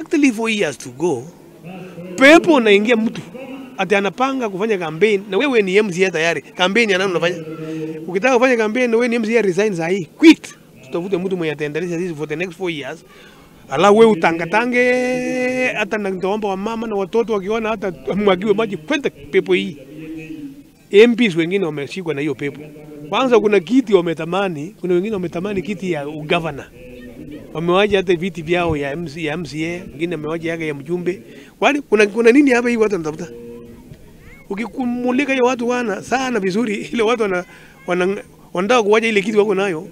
exactly 4 years to go, pepo naingia mtu ati anapanga kufanya campaign na wewe ni MCA tayari. Campaign yana unafanya. Ukitaka kufanya campaign na wewe ni MCA, resign sahi. Quit. Tutafute mtu mwenye ataendeleza sisi for the next 4 years. Ala wewe utangatange hata na ndoomba wa mama na watoto wakiona hata mwagiwe maji kwenda pepo hii. MPs wengine wameshikwa na hiyo pepo. Kwanza kuna kiti wametamani, kuna wengine wametamani kiti ya governor. Wamewaje hata viti vyao ya MCA, wengine wamewaje yake ya mjumbe. Kwani kuna nini hapa hii watu wanatafuta? Ukikumulika hiyo watu wana sana vizuri, ile watu wanataka kuwaja ile kiti wako nayo.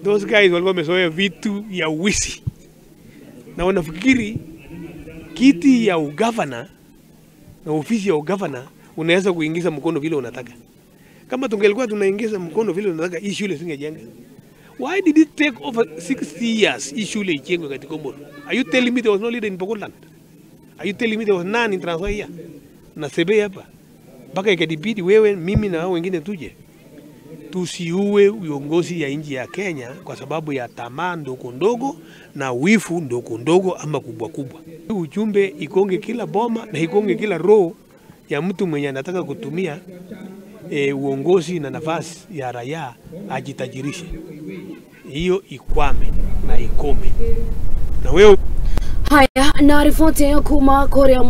Those guys walikuwa wamezoea vitu ya wizi. Na wanafikiri kiti ya governor na ofisi ya governor unaweza kuingiza mkono vile unataka. Kama tungelikuwa tunaingiza mkono vile unataka, hii shule singejenga. Why did it take over 60 years hii shule ijengwe katika Komoro? Are you telling me there was no leader in Pokotland? Are you telling me there was none in Transvaia? Na sebe hapa. Baka ikadibidi wewe, mimi na hao wengine tuje. Tusiue uongozi ya nchi ya Kenya kwa sababu ya tamaa ndogo ndogo na wifu ndogo ndogo ama kubwa kubwa. Ujumbe ikonge kila boma na ikonge kila roho ya mtu mwenye anataka kutumia uongozi na nafasi ya raia ajitajirishe. Hiyo ikwame na ikome. Na wewe haya na ripoti ya kuma Korea